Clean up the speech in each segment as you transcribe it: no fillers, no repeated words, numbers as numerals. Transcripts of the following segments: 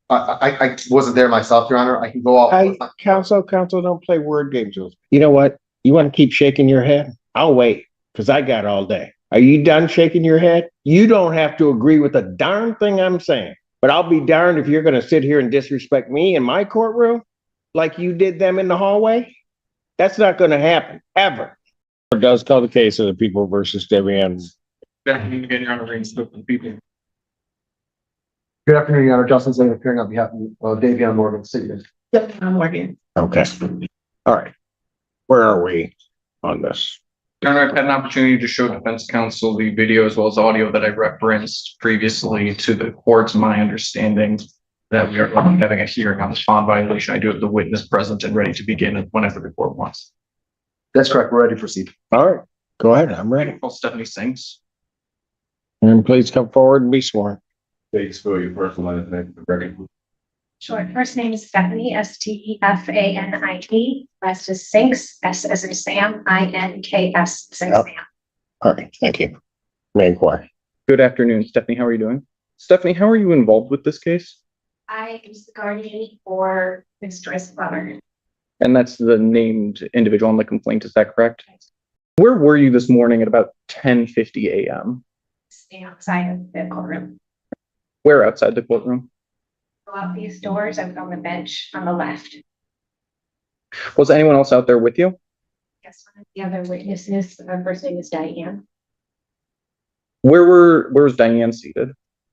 I wasn't there myself, Your Honor. I can go off. Counsel, don't play word games with me. You know what? You want to keep shaking your head? I'll wait, because I got all day. Are you done shaking your head? You don't have to agree with a darn thing I'm saying, but I'll be darned if you're going to sit here and disrespect me in my courtroom like you did them in the hallway. That's not going to happen, ever. It does call the case of the People versus Debbie Ann. Good afternoon again, Your Honor. The people. Good afternoon, Your Honor. Justin Zane appearing on behalf of Davion Morgan City. Yep, I'm Morgan. Okay. All right. Where are we on this? Your Honor, I've had an opportunity to show defense counsel the video as well as audio that I referenced previously to the court's my understanding that we are having a hearing on this bond violation. I do have the witness present and ready to begin whenever the court wants. That's correct. We're ready to proceed. All right. Go ahead. I'm ready. Call Stephanie Sinks. And please come forward and be sworn. Please spell your first name and name for the record. Sure. First name is Stephanie, Stefanie. Last is Sinks, S as in Sam, INKS, Sam. All right. Thank you. May inquire. Good afternoon, Stephanie. How are you doing? Stephanie, how are you involved with this case? I am the guardian for Mr. Escobar. And that's the named individual on the complaint. Is that correct? Where were you this morning at about 10:50 a.m.? Staying outside of the courtroom. Where outside the courtroom? Go out these doors. I was on the bench on the left. Was anyone else out there with you? Yes, one of the other witnesses. Her first name is Diane. Where was Diane seated?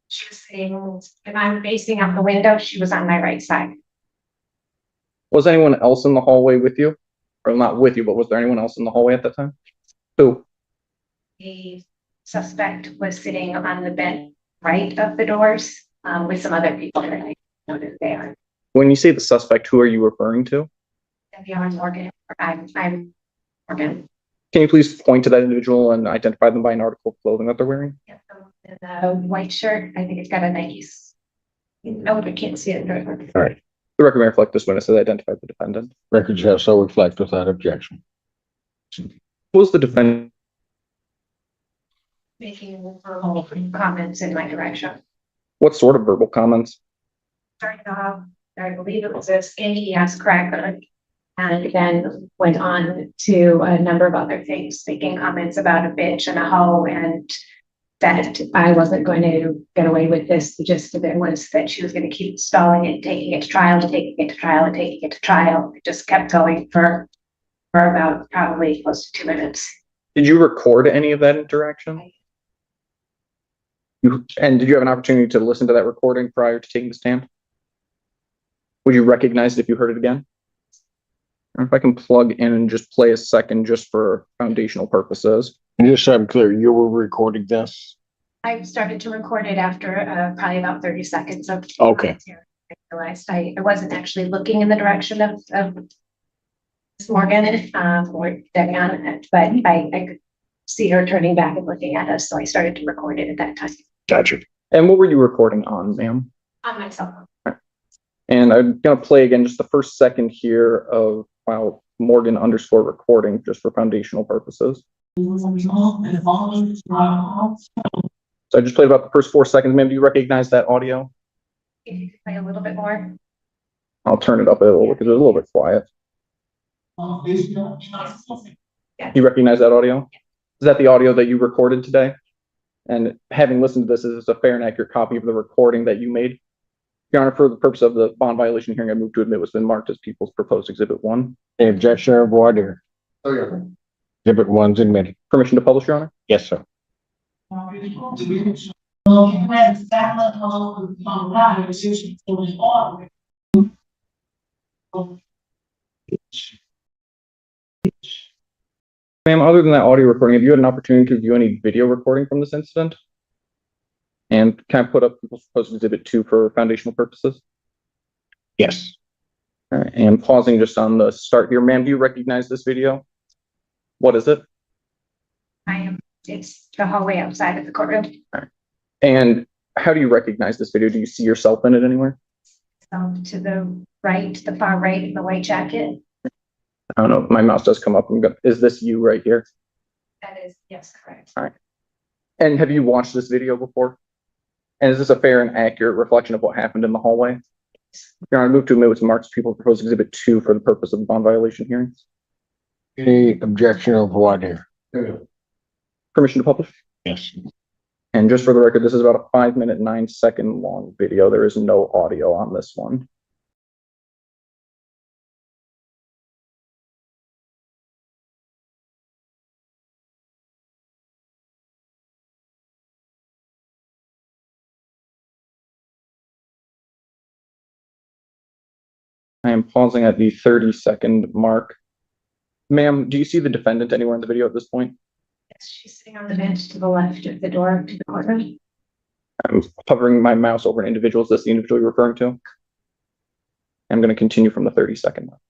She was sitting, if I'm facing out the window, she was on my right side. Was anyone else in the hallway with you? Or not with you, but was there anyone else in the hallway at that time? Who? The suspect was sitting on the bench right of the doors with some other people that I noted there. When you say the suspect, who are you referring to? Devion Morgan. I'm Morgan. Can you please point to that individual and identify them by an article of clothing that they're wearing? Yeah, the white shirt. I think it's got a Nike's. No, we can't see it. All right. The record may reflect this witness has identified the defendant. Records shall so reflect without objection. Who was the defendant? Making verbal comments in my direction. What sort of verbal comments? Started off, I believe it was a skinny ass cracker, and then went on to a number of other things, making comments about a bitch and a hoe, and that I wasn't going to get away with this. The gist of it was that she was going to keep stalling it, taking it to trial, taking it to trial, and taking it to trial. It just kept going for about probably close to 2 minutes. Did you record any of that interaction? And did you have an opportunity to listen to that recording prior to taking the stand? Would you recognize it if you heard it again? Or if I can plug in and just play a second just for foundational purposes. And just so I'm clear, you were recording this? I started to record it after probably about 30 seconds of Okay. I realized I wasn't actually looking in the direction of Ms. Morgan or Devion, but I could see her turning back and looking at us, so I started to record it at that time. Gotcha. And what were you recording on, ma'am? On my cell phone. And I'm going to play again just the first second here of Morgan _ recording just for foundational purposes. So I just played about the first 4 seconds. Ma'am, do you recognize that audio? If you could play a little bit more. I'll turn it up a little because it's a little bit quiet. You recognize that audio? Is that the audio that you recorded today? And having listened to this, is this a fair and accurate copy of the recording that you made? Your Honor, for the purpose of the bond violation hearing, I move to admit what's been marked as People's Proposed Exhibit 1. Any objection or voir dire? Oh, yeah. Exhibit 1's admitted. Permission to publish, Your Honor? Yes, sir. Ma'am, other than that audio recording, have you had an opportunity to view any video recording from this incident? And can I put up People's Proposed Exhibit 2 for foundational purposes? Yes. All right, and pausing just on the start here. Ma'am, do you recognize this video? What is it? It's the hallway outside of the courtroom. All right. And how do you recognize this video? Do you see yourself in it anywhere? To the right, the far right in the white jacket. I don't know. My mouse does come up. Is this you right here? That is, yes, correct. All right. And have you watched this video before? And is this a fair and accurate reflection of what happened in the hallway? Your Honor, I move to admit with marks people propose exhibit 2 for the purpose of the bond violation hearings. Any objection of what here? Permission to publish? Yes. And just for the record, this is about a 5-minute, 9-second long video. There is no audio on this one. I am pausing at the 30-second mark. Ma'am, do you see the defendant anywhere in the video at this point? Yes, she's sitting on the bench to the left of the door to the courtroom. I'm hovering my mouse over an individual. Is this the individual you're referring to? I'm going to continue from the 30-second mark.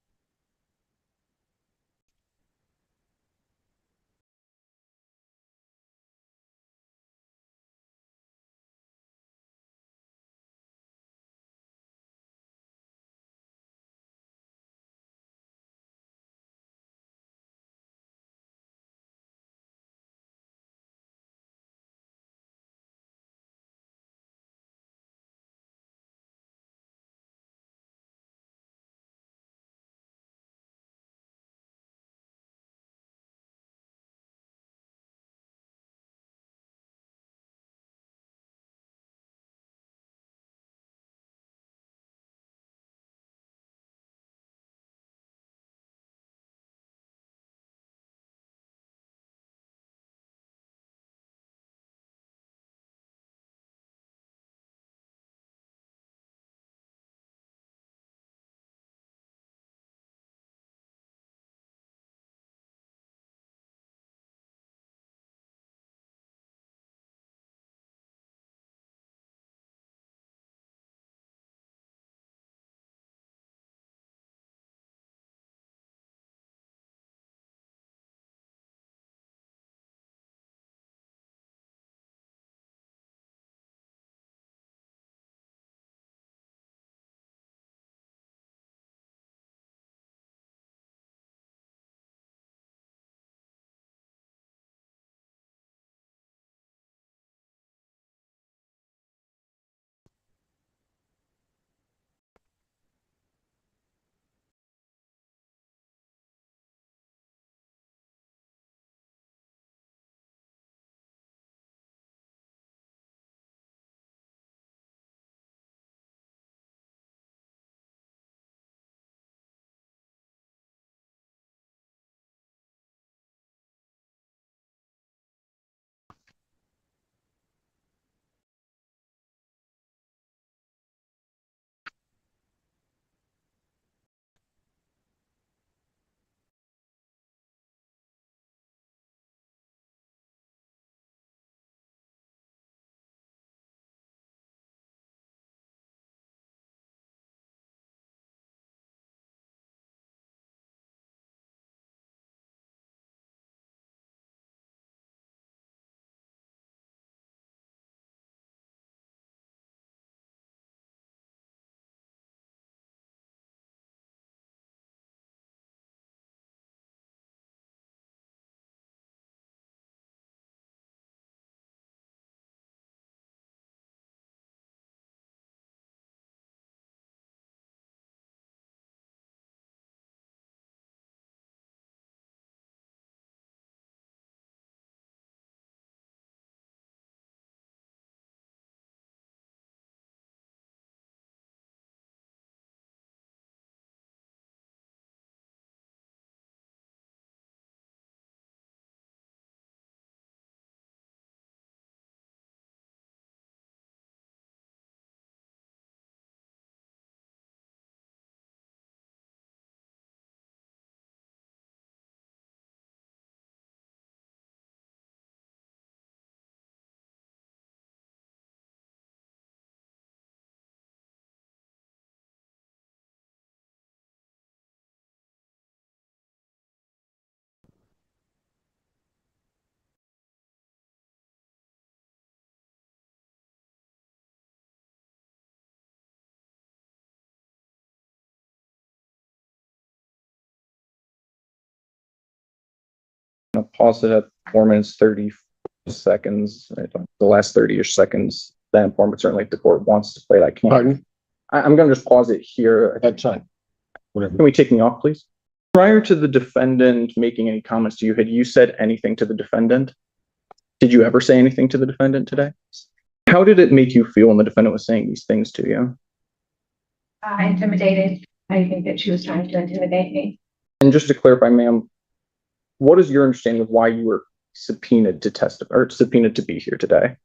I'm going to pause it at 4 minutes, 30 seconds. The last 30-ish seconds, that inform, but certainly if the court wants to play, I can. Pardon? I'm gonna just pause it here. That's fine. Whatever. Can we take me off, please? Prior to the defendant making any comments to you, had you said anything to the defendant? Did you ever say anything to the defendant today? How did it make you feel when the defendant was saying these things to you? Intimidated. I think that she was trying to intimidate me. And just to clarify, ma'am, what is your understanding of why you were subpoenaed to testify or subpoenaed to be here today?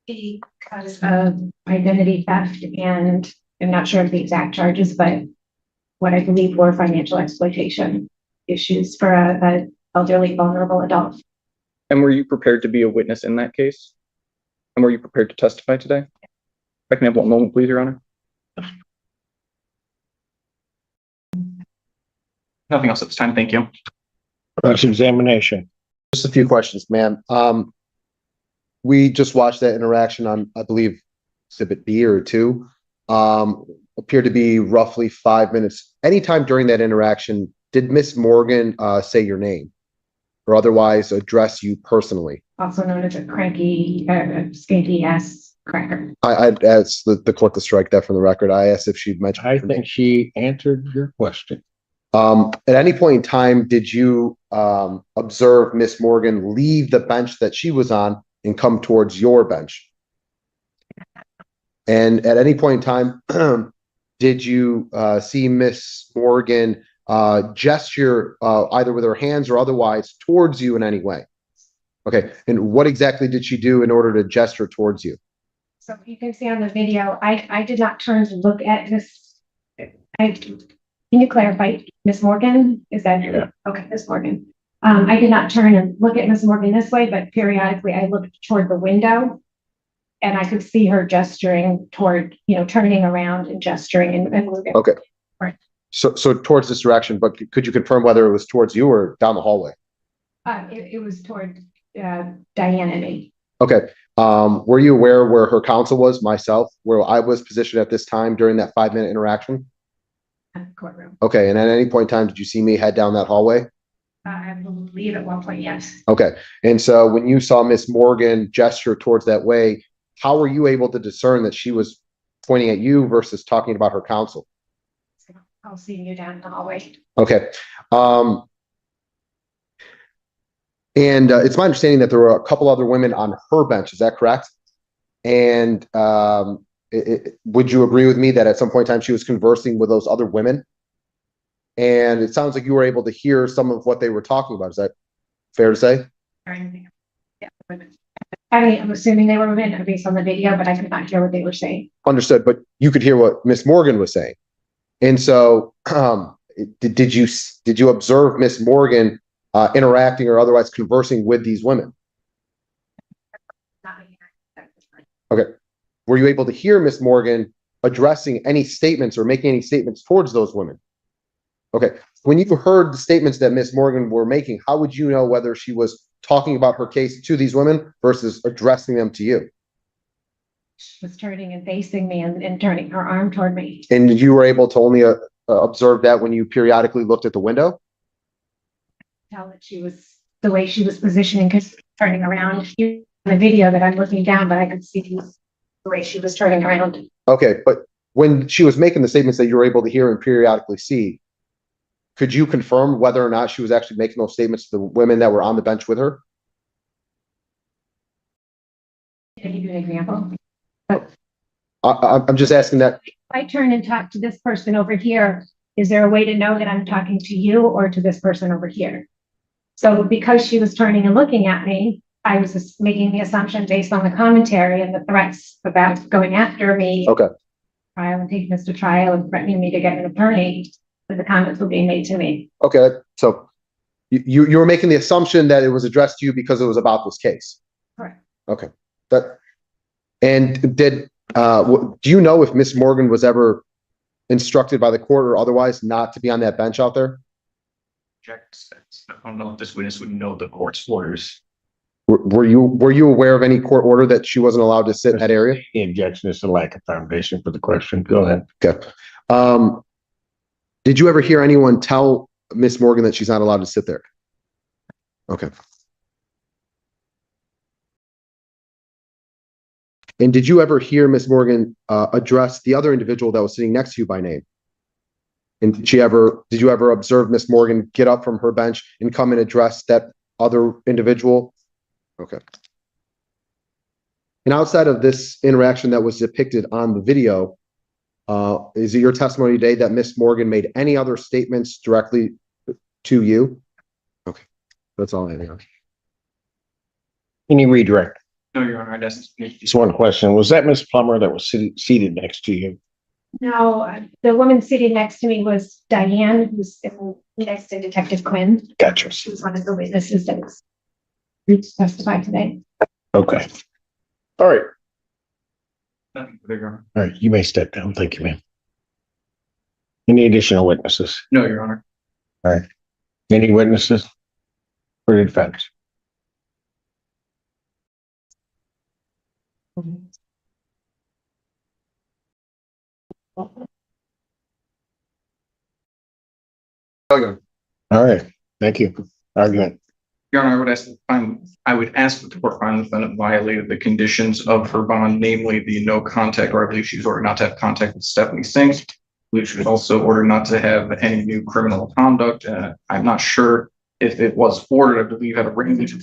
Because of identity theft, and I'm not sure of the exact charges, but what I believe were financial exploitation issues for a elderly, vulnerable adult. And were you prepared to be a witness in that case? And were you prepared to testify today? If I can have one moment, please, Your Honor. Nothing else at this time. Thank you. Cross-examination. Just a few questions, ma'am. We just watched that interaction on, I believe, exhibit B or 2. Appeared to be roughly 5 minutes. Anytime during that interaction, did Miss Morgan say your name or otherwise address you personally? Also known as a cranky, skanky ass cracker. I asked the court to strike that from the record. I asked if she'd mentioned. I think she answered your question. At any point in time, did you observe Miss Morgan leave the bench that she was on and come towards your bench? And at any point in time, did you see Miss Morgan gesture either with her hands or otherwise towards you in any way? Okay, and what exactly did she do in order to gesture towards you? So you can see on the video, I did not turn to look at Miss. Can you clarify, Miss Morgan? Is that Yeah. Okay, Miss Morgan? I did not turn and look at Miss Morgan this way, but periodically I looked toward the window, and I could see her gesturing toward, turning around and gesturing and moving. Okay. Right. So towards this direction, but could you confirm whether it was towards you or down the hallway? It was toward Diane and me. Okay. Were you aware where her counsel was, myself, where I was positioned at this time during that 5-minute interaction? At the courtroom. Okay. And at any point in time, did you see me head down that hallway? I believe at one point, yes. Okay. And so when you saw Miss Morgan gesture towards that way, how were you able to discern that she was pointing at you versus talking about her counsel? I'll see you down the hallway. Okay. And it's my understanding that there were a couple other women on her bench. Is that correct? And would you agree with me that at some point in time she was conversing with those other women? And it sounds like you were able to hear some of what they were talking about. Is that fair to say? Or anything. Yeah, women. I mean, I'm assuming they were women based on the video, but I could not hear what they were saying. Understood, but you could hear what Miss Morgan was saying. And so did you observe Miss Morgan interacting or otherwise conversing with these women? Okay. Were you able to hear Miss Morgan addressing any statements or making any statements towards those women? Okay. When you heard the statements that Miss Morgan were making, how would you know whether she was talking about her case to these women versus addressing them to you? She was turning and facing me and turning her arm toward me. And you were able to only observe that when you periodically looked at the window? Tell that she was the way she was positioning, because turning around. In the video that I'm looking down, but I could see the way she was turning around. Okay, but when she was making the statements that you were able to hear and periodically see, could you confirm whether or not she was actually making those statements to the women that were on the bench with her? Can I give you an example? I'm just asking that. If I turn and talk to this person over here, is there a way to know that I'm talking to you or to this person over here? So because she was turning and looking at me, I was just making the assumption based on the commentary and the threats about going after me. Okay. Trial and taking this to trial and threatening me to get an attorney, that the comments were being made to me. Okay, so you were making the assumption that it was addressed to you because it was about this case. Correct. Okay. And do you know if Miss Morgan was ever instructed by the court or otherwise not to be on that bench out there? I don't know if this witness would know the court's orders. Were you aware of any court order that she wasn't allowed to sit in that area? The objection is a lack of foundation for the question. Go ahead. Okay. Did you ever hear anyone tell Miss Morgan that she's not allowed to sit there? Okay. And did you ever hear Miss Morgan address the other individual that was sitting next to you by name? And did you ever observe Miss Morgan get up from her bench and come and address that other individual? Okay. And outside of this interaction that was depicted on the video, is it your testimony today that Miss Morgan made any other statements directly to you? Okay, that's all I have. Can you redirect? No, Your Honor, that's. Just one question. Was that Miss Plummer that was seated next to you? No, the woman sitting next to me was Diane, who's next to Detective Quinn. Gotcha. She's one of the witnesses that was testified today. Okay. All right. Nothing further, Your Honor. All right. You may step down. Thank you, ma'am. Any additional witnesses? No, Your Honor. All right. Any witnesses for the defense? Okay. All right. Thank you. Argument. Your Honor, I would ask that the court find the defendant violated the conditions of her bond, namely the no contact, or I believe she was ordered not to have contact with Stephanie Sink. I believe she was also ordered not to have any new criminal conduct. I'm not sure if it was ordered. I believe at a range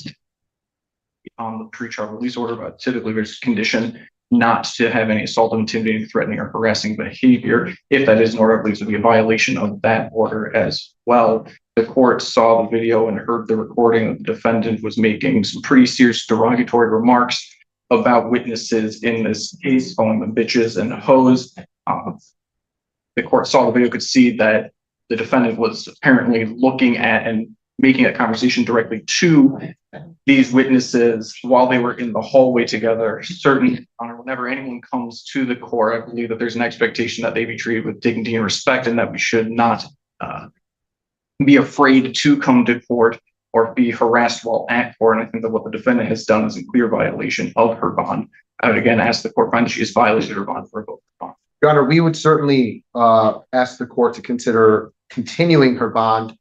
on the pretrial release order, but typically there's condition not to have any assault, intimidating, threatening, or harassing behavior. If that is an order, I believe it would be a violation of that order as well. The court saw the video and heard the recording. The defendant was making some pretty serious derogatory remarks about witnesses in this case, calling them bitches and hoes. The court saw the video, could see that the defendant was apparently looking at and making a conversation directly to these witnesses while they were in the hallway together. Certainly, whenever anyone comes to the court, I believe that there's an expectation that they be treated with dignity and respect, and that we should not be afraid to come to court or be harassed while at court. And I think that what the defendant has done is a clear violation of her bond. I would again ask the court find that she has violated her bond for both bond. Your Honor, we would certainly ask the court to consider continuing her bond.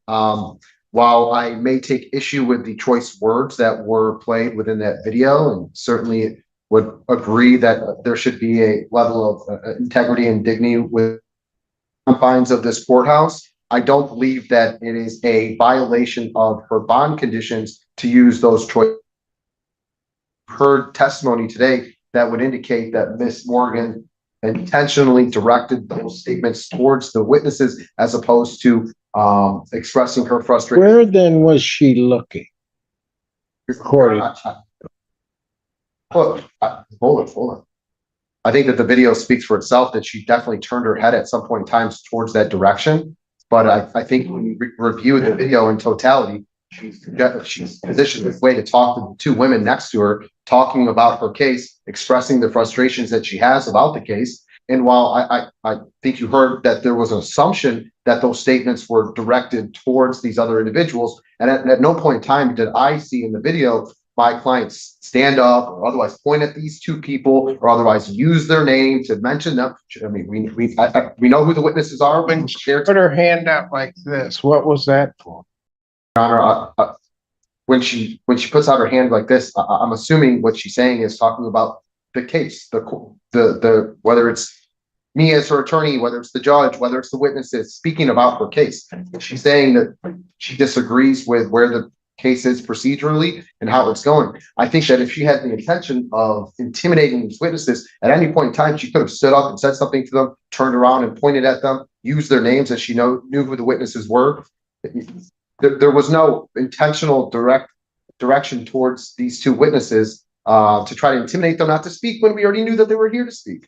While I may take issue with the choice words that were played within that video, and certainly would agree that there should be a level of integrity and dignity with confines of this courthouse, I don't believe that it is a violation of her bond conditions to use those choice. Heard testimony today that would indicate that Miss Morgan intentionally directed those statements towards the witnesses as opposed to expressing her frustration. Where then was she looking? Recording. Hold on. I think that the video speaks for itself, that she definitely turned her head at some point in time towards that direction. But I think when you review the video in totality, she's positioned this way to talk to the two women next to her, talking about her case, expressing the frustrations that she has about the case. And while I think you heard that there was an assumption that those statements were directed towards these other individuals, and at no point in time did I see in the video my clients stand up or otherwise point at these two people or otherwise use their name to mention them. I mean, we know who the witnesses are when they're Put her hand out like this. What was that for? Your Honor, when she puts out her hand like this, I'm assuming what she's saying is talking about the case, the whether it's me as her attorney, whether it's the judge, whether it's the witnesses, speaking about her case. She's saying that she disagrees with where the case is procedurally and how it's going. I think that if she had the intention of intimidating these witnesses at any point in time, she could have stood up and said something to them, turned around and pointed at them, used their names as she knew who the witnesses were. There was no intentional direction towards these two witnesses to try to intimidate them not to speak when we already knew that they were here to speak.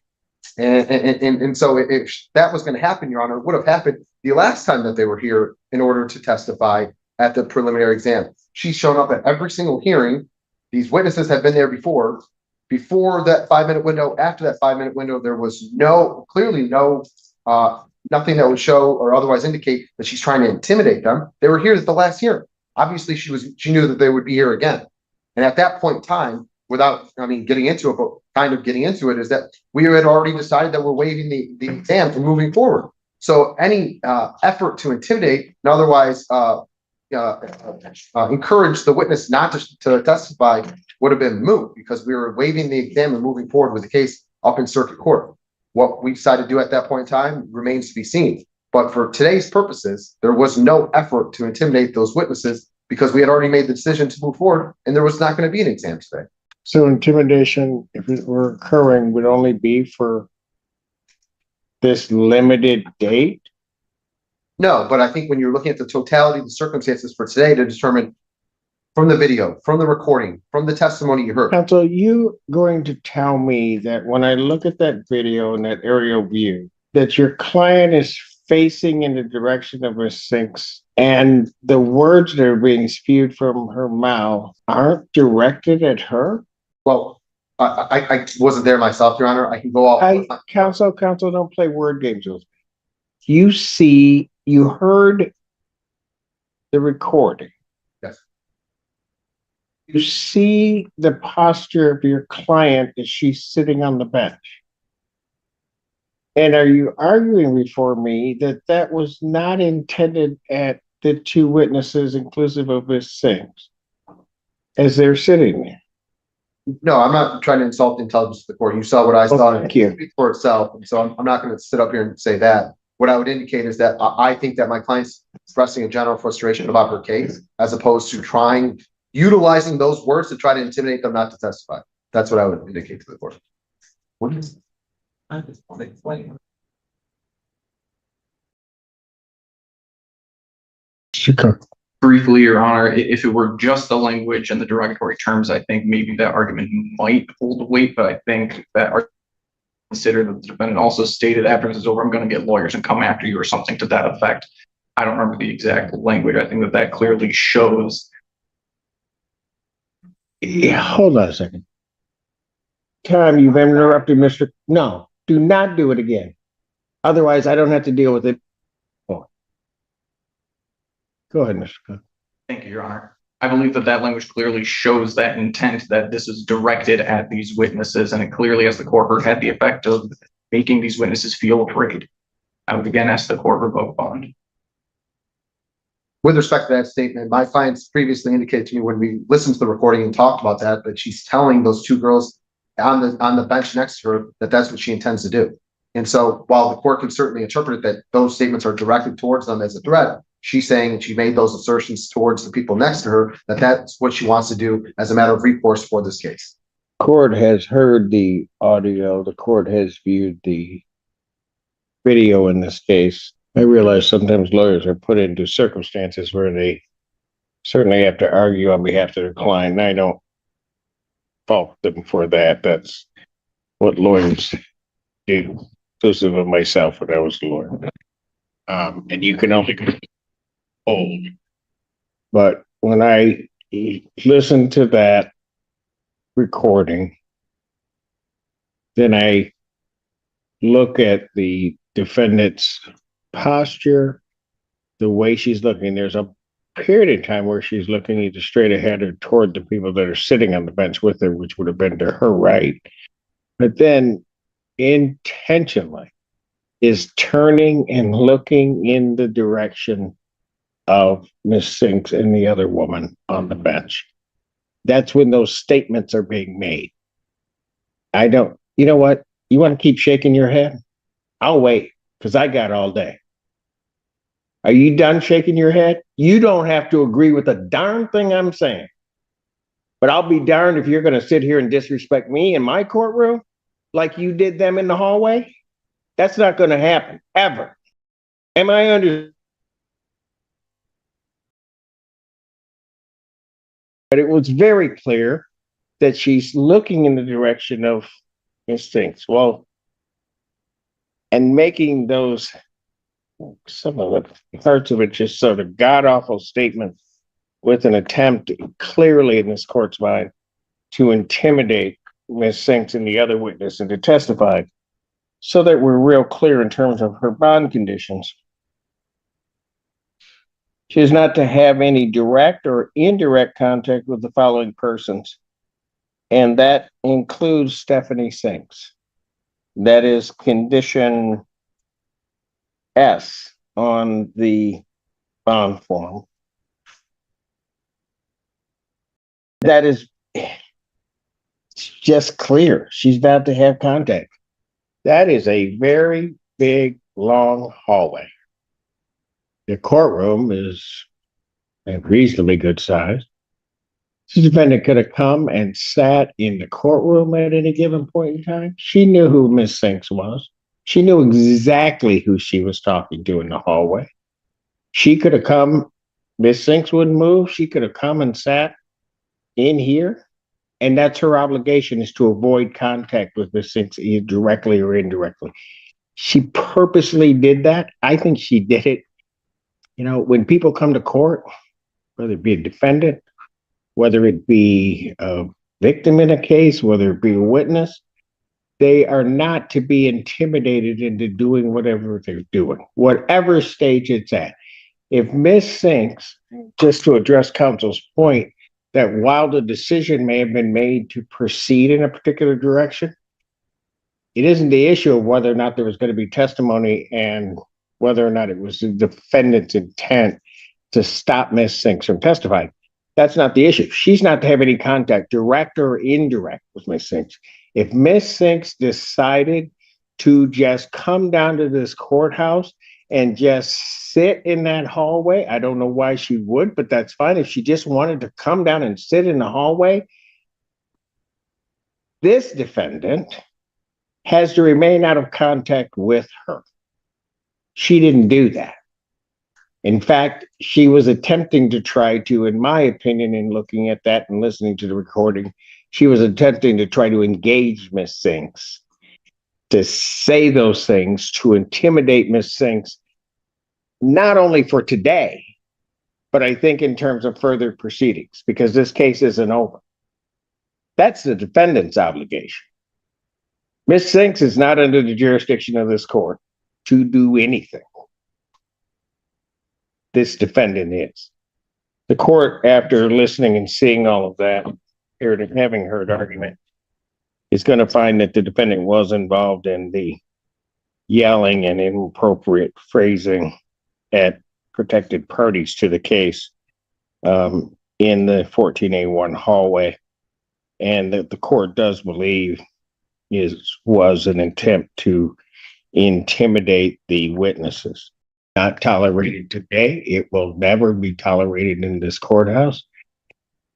And so if that was going to happen, Your Honor, it would have happened the last time that they were here in order to testify at the preliminary exam. She's shown up at every single hearing. These witnesses have been there before that 5-minute window. After that 5-minute window, there was clearly nothing that would show or otherwise indicate that she's trying to intimidate them. They were here at the last hearing. Obviously, she knew that they would be here again. And at that point in time, without, getting into it, but kind of getting into it, is that we had already decided that we're waiving the exam and moving forward. So any effort to intimidate and otherwise encourage the witness not to testify would have been moot because we were waiving the exam and moving forward with the case up in circuit court. What we decided to do at that point in time remains to be seen. But for today's purposes, there was no effort to intimidate those witnesses because we had already made the decision to move forward and there was not going to be an exam today. So intimidation, if it were occurring, would only be for this limited date? No, but I think when you're looking at the totality of the circumstances for today to determine from the video, from the recording, from the testimony you heard. Counsel, you going to tell me that when I look at that video and that aerial view, that your client is facing in the direction of Ms. Sinks and the words that are being spewed from her mouth aren't directed at her? Well, I wasn't there myself, Your Honor. I can go off. Counsel, don't play word games with me. You heard the recording. Yes. You see the posture of your client as she's sitting on the bench. And are you arguing before me that that was not intended at the two witnesses, inclusive of Ms. Sinks, as they're sitting there? No, I'm not trying to insult the intelligence of the court. You saw what I saw. Thank you. It speaks for itself. And so I'm not going to sit up here and say that. What I would indicate is that I think that my client's expressing a general frustration about her case, as opposed to utilizing those words to try to intimidate them not to testify. That's what I would indicate to the court. What is it? I just want to explain. Briefly, Your Honor, if it were just the language and the derogatory terms, I think maybe that argument might hold weight, but I think that consider that the defendant also stated after this is over, I'm going to get lawyers and come after you or something to that effect. I don't remember the exact language. I think that clearly shows. Yeah, hold on a second. Tom, you've interrupted Mr. No, do not do it again. Otherwise, I don't have to deal with it. Oh. Go ahead, Mr. Cook. Thank you, Your Honor. I believe that language clearly shows that intent, that this is directed at these witnesses, and it clearly, as the court heard, had the effect of making these witnesses feel afraid. I would again ask the court revoke bond. With respect to that statement, my clients previously indicated to me when we listened to the recording and talked about that she's telling those two girls on the bench next to her that that's what she intends to do. And so while the court can certainly interpret it that those statements are directed towards them as a threat, she's saying she made those assertions towards the people next to her that that's what she wants to do as a matter of recourse for this case. Court has heard the audio. The court has viewed the video in this case. I realize sometimes lawyers are put into circumstances where they certainly have to argue on behalf of their client, and I don't fault them for that. That's what lawyers do, inclusive of myself when I was a lawyer. And you can only hold. But when I listen to that recording, then I look at the defendant's posture, the way she's looking. There's a period in time where she's looking either straight ahead or toward the people that are sitting on the bench with her, which would have been to her right. But then intentionally is turning and looking in the direction of Miss Sinks and the other woman on the bench. That's when those statements are being made. You know what? You want to keep shaking your head? I'll wait, because I got all day. Are you done shaking your head? You don't have to agree with a darn thing I'm saying. But I'll be darned if you're going to sit here and disrespect me in my courtroom like you did them in the hallway. That's not going to happen, ever. Am I under? But it was very clear that she's looking in the direction of instincts. Well, and making those, some of the parts of it, just sort of god-awful statements with an attempt, clearly in this court's mind, to intimidate Ms. Sinks and the other witness and to testify, so that we're real clear in terms of her bond conditions. She is not to have any direct or indirect contact with the following persons, and that includes Stephanie Sinks. That is condition S on the bond form. That is just clear. She's about to have contact. That is a very big, long hallway. The courtroom is a reasonably good size. The defendant could have come and sat in the courtroom at any given point in time. She knew who Miss Sinks was. She knew exactly who she was talking to in the hallway. She could have come, Miss Sinks wouldn't move. She could have come and sat in here. And that's her obligation, is to avoid contact with Miss Sinks, either directly or indirectly. She purposely did that. I think she did it. You know, when people come to court, whether it be a defendant, whether it be a victim in a case, whether it be a witness, they are not to be intimidated into doing whatever they're doing, whatever stage it's at. If Miss Sinks, just to address counsel's point, that while the decision may have been made to proceed in a particular direction, it isn't the issue of whether or not there was going to be testimony and whether or not it was the defendant's intent to stop Miss Sinks from testifying. That's not the issue. She's not to have any contact, direct or indirect, with Miss Sinks. If Miss Sinks decided to just come down to this courthouse and just sit in that hallway, I don't know why she would, but that's fine. If she just wanted to come down and sit in the hallway, this defendant has to remain out of contact with her. She didn't do that. In fact, she was attempting to try to, in my opinion, in looking at that and listening to the recording, she was attempting to try to engage Miss Sinks, to say those things, to intimidate Miss Sinks, not only for today, but I think in terms of further proceedings, because this case isn't over. That's the defendant's obligation. Miss Sinks is not under the jurisdiction of this court to do anything. This defendant is. The court, after listening and seeing all of that, having heard argument, is going to find that the defendant was involved in the yelling and inappropriate phrasing at protected parties to the case in the 14A1 hallway, and that the court does believe was an attempt to intimidate the witnesses. Not tolerated today. It will never be tolerated in this courthouse.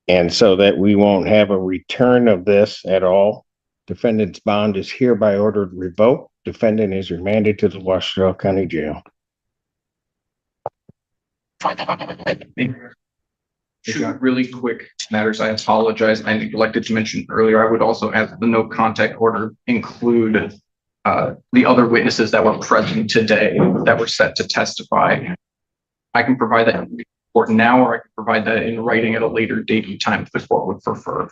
And so that we won't have a return of this at all, defendant's bond is hereby ordered revoked. Defendant is remanded to the Washtenaw County Jail. Two really quick matters. I apologize. I neglected to mention earlier. I would also add the no contact order include the other witnesses that were present today that were set to testify. I can provide that in court now, or I can provide that in writing at a later date and time if the court would prefer.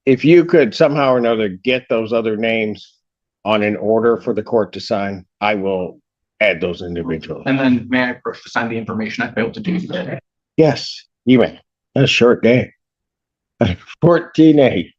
If you could somehow or another get those other names on an order for the court to sign, I will add those individuals. And then may I approach to sign the information I failed to do today? Yes, you may. That's a short day. 14A.